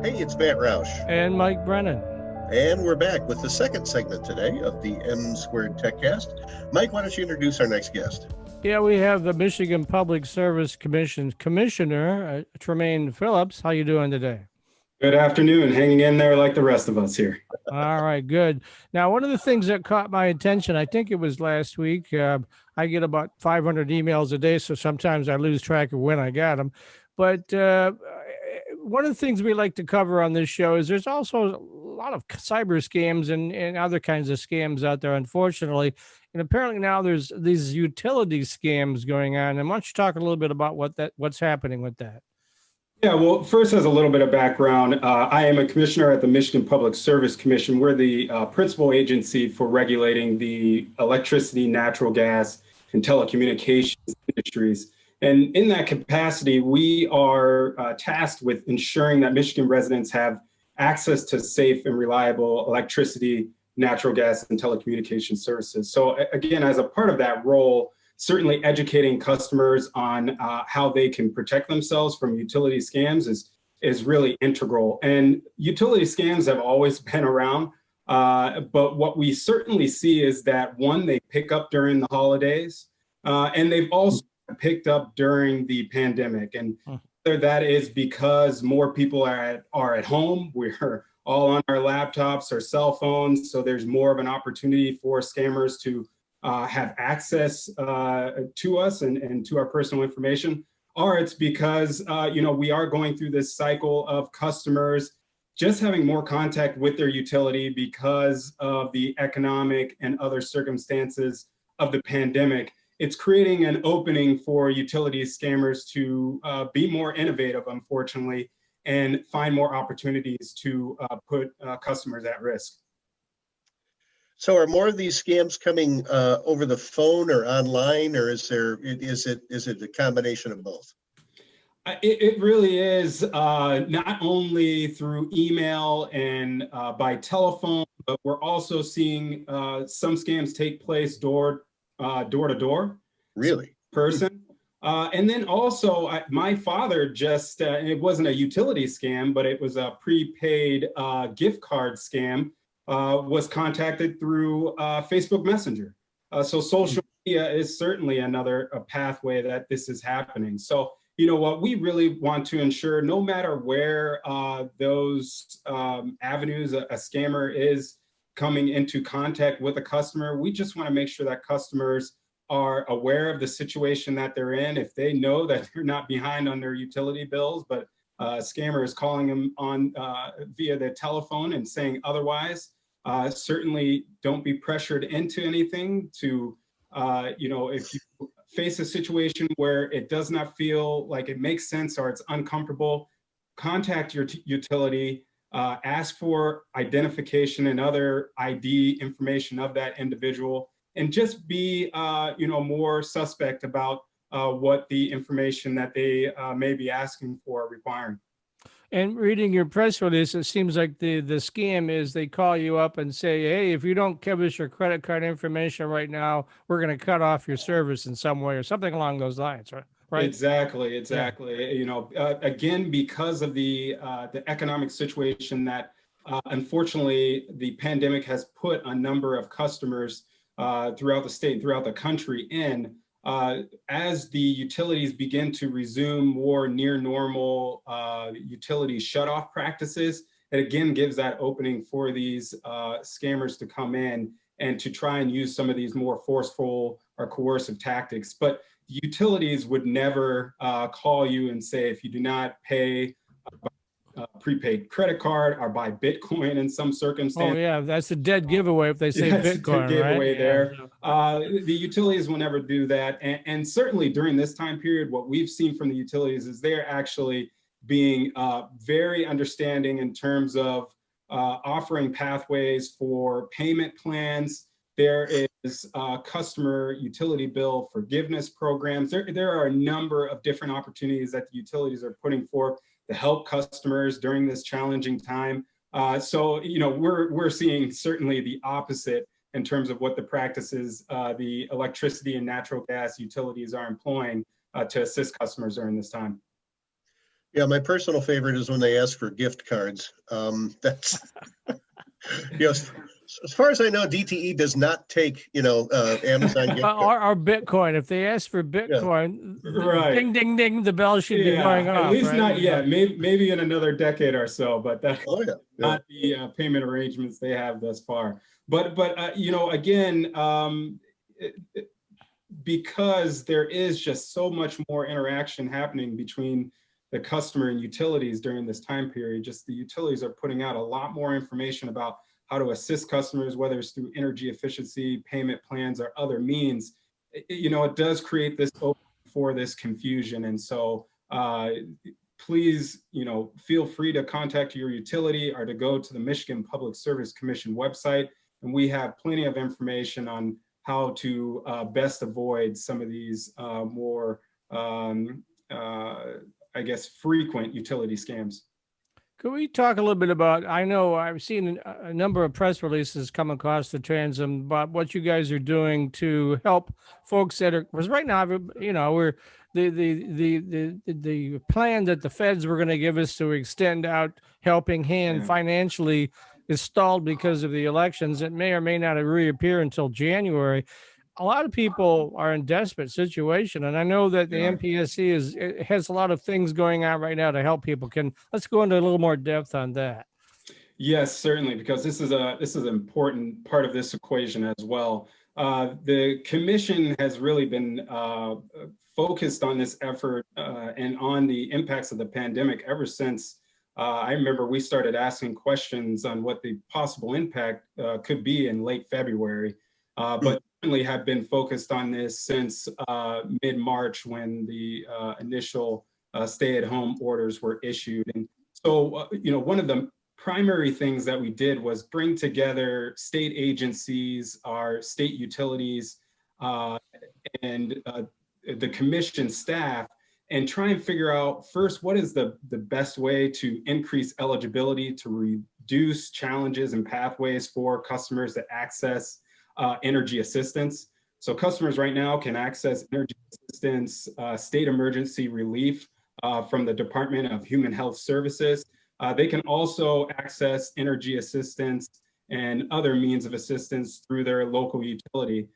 Hey, it's Matt Roush. And Mike Brennan. And we're back with the second segment today of the M Squared TechCast. Mike, why don't you introduce our next guest? Yeah, we have the Michigan Public Service Commission Commissioner Tremain Phillips. How you doing today? Good afternoon. Hanging in there like the rest of us here. All right, good. Now, one of the things that caught my attention, I think it was last week, I get about 500 emails a day, so sometimes I lose track of when I got them. But one of the things we like to cover on this show is there's also a lot of cyber scams and other kinds of scams out there, unfortunately. And apparently now there's these utility scams going on. And why don't you talk a little bit about what's happening with that? Yeah, well, first, as a little bit of background, I am a commissioner at the Michigan Public Service Commission. We're the principal agency for regulating the electricity, natural gas, and telecommunications industries. And in that capacity, we are tasked with ensuring that Michigan residents have access to safe and reliable electricity, natural gas, and telecommunication services. So again, as a part of that role, certainly educating customers on how they can protect themselves from utility scams is really integral. And utility scams have always been around, but what we certainly see is that, one, they pick up during the holidays, and they've also picked up during the pandemic. And whether that is because more people are at home, we're all on our laptops or cell phones, so there's more of an opportunity for scammers to have access to us and to our personal information, or it's because we are going through this cycle of customers just having more contact with their utility because of the economic and other circumstances of the pandemic. It's creating an opening for utility scammers to be more innovative, unfortunately, and find more opportunities to put customers at risk. So are more of these scams coming over the phone or online, or is it a combination of both? It really is not only through email and by telephone, but we're also seeing some scams take place door to door. Really? Person. And then also, my father just, it wasn't a utility scam, but it was a prepaid gift card scam, was contacted through Facebook Messenger. So social media is certainly another pathway that this is happening. So, what we really want to ensure, no matter where those avenues a scammer is coming into contact with a customer, we just want to make sure that customers are aware of the situation that they're in. If they know that they're not behind on their utility bills, but a scammer is calling them on via their telephone and saying otherwise, certainly don't be pressured into anything. To if you face a situation where it does not feel like it makes sense or it's uncomfortable, contact your utility, ask for identification and other ID information of that individual, and just be more suspect about what the information that they may be asking for or requiring. And reading your press release, it seems like the scam is they call you up and say, hey, if you don't give us your credit card information right now, we're going to cut off your service in some way or something along those lines, right? Exactly. Yeah. Again, because of the economic situation that unfortunately the pandemic has put a number of customers throughout the state, throughout the country in, as the utilities begin to resume more near normal utility shutoff practices, it again gives that opening for these scammers to come in and to try and use some of these more forceful or coercive tactics. But utilities would never call you and say, if you do not pay prepaid credit card or buy Bitcoin in some circumstance. Oh yeah, that's a dead giveaway if they say Bitcoin, a dead giveaway, right? There. Yeah. The utilities will never do that. And certainly during this time period, what we've seen from the utilities is they're actually being very understanding in terms of offering pathways for payment plans. There is customer utility bill forgiveness programs. There are a number of different opportunities that the utilities are putting forth to help customers during this challenging time. So we're seeing certainly the opposite in terms of what the practices the electricity and natural gas utilities are employing to assist customers during this time. Yeah, my personal favorite is when they ask for gift cards. That's yes. As far as I know, DTE does not take Amazon gift cards. Or Bitcoin. If they ask for Yeah. Bitcoin, Right. ding, ding, ding, the bell should be going off. At least right? not yet. Maybe in another decade or so, but that's Oh yeah. not the payment arrangements they have thus far. But again, because there is just so much more interaction happening between the customer and utilities during this time period, just the utilities are putting out a lot more information about how to assist customers, whether it's through energy efficiency, payment plans, or other means. It does create this open for this confusion. And so please, feel free to contact your utility or to go to the Michigan Public Service Commission website. And we have plenty of information on how to best avoid some of these more, frequent utility scams. Could we talk a little bit about, I know I've seen a number of press releases come across the transom about what you guys are doing to help folks that are, because right now, we're the plan that the feds were going to give us to extend out helping hand financially is stalled because of the elections. It may or may not reappear until January. A lot of people are in desperate situation, and I know that the MPSC has a lot of things going on right now to help people. Let's go into a little more depth on that. Yes, certainly, because this is an important part of this equation as well. The commission has really been focused on this effort and on the impacts of the pandemic ever since I remember we started asking questions on what the possible impact could be in late February, but certainly have been focused on this since mid-March when the initial stay-at-home orders were issued. And so, one of the primary things that we did was bring together state agencies, our state utilities, and the commission staff, and try and figure out first, what is the best way to increase eligibility, to reduce challenges and pathways for customers to access energy assistance. So customers right now can access energy assistance, state emergency relief from the Department of Human Health Services. They can also access energy assistance and other means of assistance through their local utility.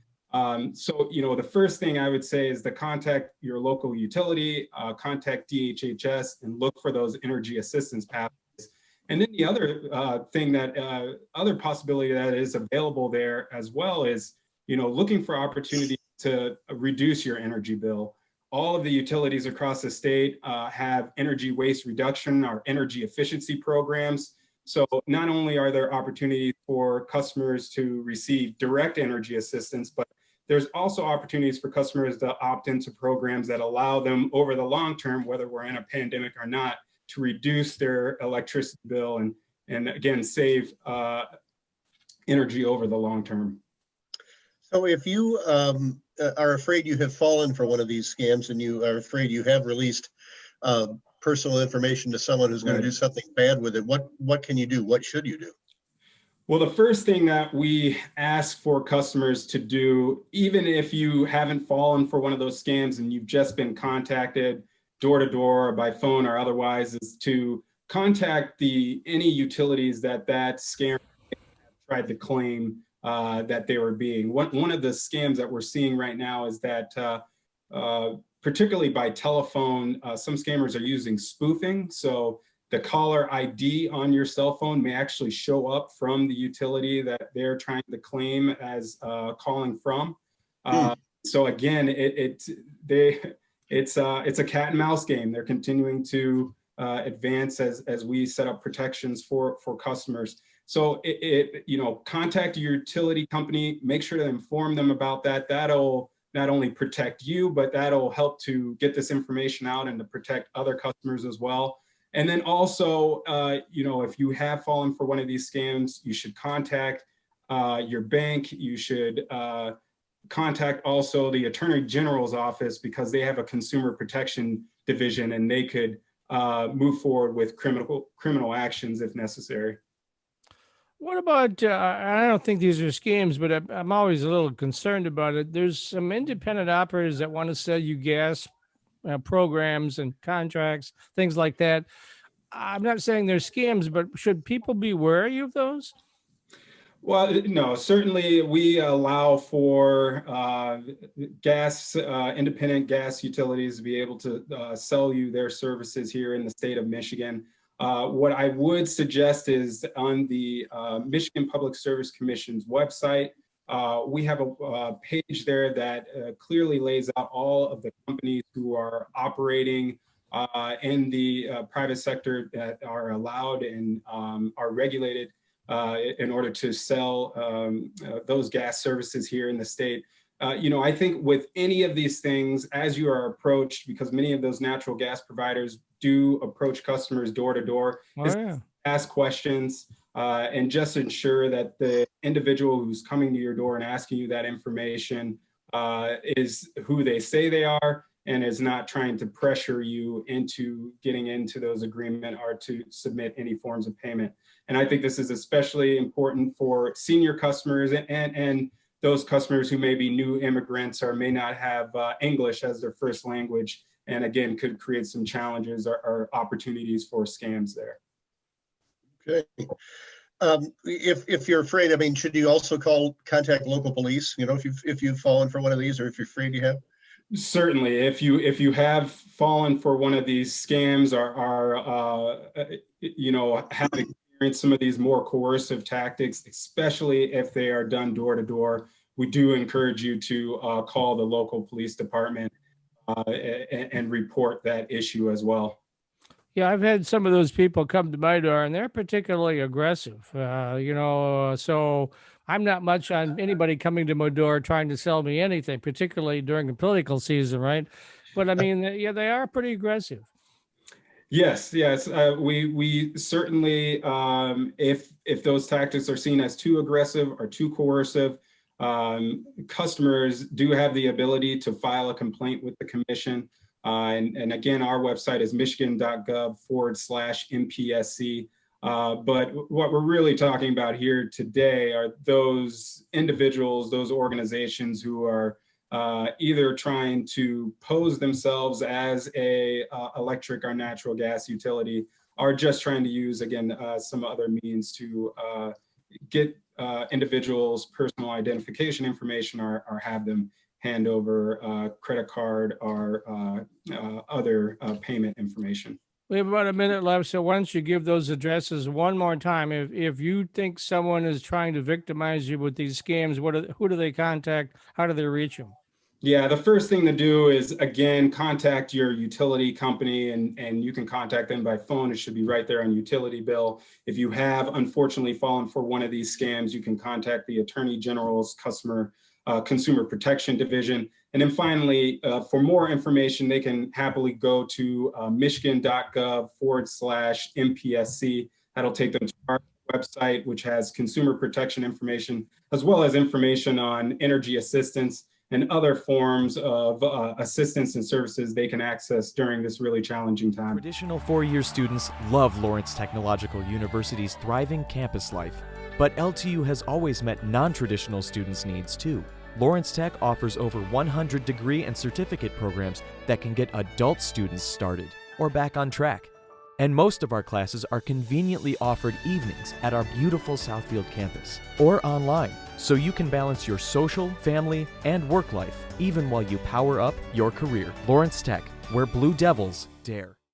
So, the first thing I would say is to contact your local utility, contact DHHS, and look for those energy assistance pathways. And then the other thing other possibility that is available there as well is, looking for opportunities to reduce your energy bill. All of the utilities across the state have energy waste reduction or energy efficiency programs. So not only are there opportunities for customers to receive direct energy assistance, but there's also opportunities for customers to opt into programs that allow them over the long term, whether we're in a pandemic or not, to reduce their electricity bill and again, save energy over the long term. So if you are afraid you have fallen for one of these scams and you are afraid you have released personal information to someone who's going to do something bad with it, what can you do? What should you do? Well, the first thing that we ask for customers to do, even if you haven't fallen for one of those scams and you've just been contacted door to door or by phone or otherwise, is to contact any utilities that scam tried to claim that they were being. One of the scams that we're seeing right now is that particularly by telephone, some scammers are using spoofing. So the caller ID on your cell phone may actually show up from the utility that they're trying to claim as calling from. So again, it's a cat and mouse game. They're continuing to advance as we set up protections for customers. So contact your utility company, make sure to inform them about that. That'll not only protect you, but that'll help to get this information out and to protect other customers as well. And then also, if you have fallen for one of these scams, you should contact your bank. You should contact also the Attorney General's office, because they have a consumer protection division and they could move forward with criminal actions if necessary. What about, I don't think these are scams, but I'm always a little concerned about it. There's some independent operators that want to sell you gas programs and contracts, things like that. I'm not saying they're scams, but should people be wary of those? Well, no, certainly we allow for independent gas utilities to be able to sell you their services here in the state of Michigan. What I would suggest is on the Michigan Public Service Commission's website, we have a page there that clearly lays out all of the companies who are operating in the private sector that are allowed and are regulated in order to sell those gas services here in the state. I think with any of these things, as you are approached, because many of those natural gas providers do approach customers door to door, ask questions, and just ensure that the individual who's coming to your door and asking you that information is who they say they are and is not trying to pressure you into getting into those agreements or to submit any forms of payment. And I think this is especially important for senior customers and those customers who may be new immigrants or may not have English as their first language, and again, could create some challenges or opportunities for scams there. Okay. If you're afraid, I mean, should you also contact local police, if you've fallen for one of these, or if you're afraid you have? Certainly, if you have fallen for one of these scams or have experienced some of these more coercive tactics, especially if they are done door to door, we do encourage you to call the local police department and report that issue as well. Yeah, I've had some of those people come to my door, and they're particularly aggressive. So I'm not much on anybody coming to my door trying to sell me anything, particularly during the political season, right? But I mean, yeah, they are pretty aggressive. Yes. We certainly, if those tactics are seen as too aggressive or too coercive, customers do have the ability to file a complaint with the commission. And again, our website is michigan.gov/MPSC. But what we're really talking about here today are those individuals, those organizations who are either trying to pose themselves as a electric or natural gas utility, or just trying to use, again, some other means to get individuals' personal identification information or have them hand over credit card or other payment information. We have about a minute left, so why don't you give those addresses one more time? If you think someone is trying to victimize you with these scams, who do they contact? How do they reach them? Yeah, the first thing to do is, again, contact your utility company, and you can contact them by phone. It should be right there on utility bill. If you have unfortunately fallen for one of these scams, you can contact the Attorney General's Consumer Protection Division. And then finally, for more information, they can happily go to michigan.gov/MPSC. That'll take them to our website, which has consumer protection information, as well as information on energy assistance and other forms of assistance and services they can access during this really challenging time. Traditional four-year students love Lawrence Technological University's thriving campus life, but LTU has always met non-traditional students' needs too. Lawrence Tech offers over 100 degree and certificate programs that can get adult students started or back on track. And most of our classes are conveniently offered evenings at our beautiful Southfield campus or online, so you can balance your social, family, and work life even while you power up your career. Lawrence Tech, where Blue Devils dare.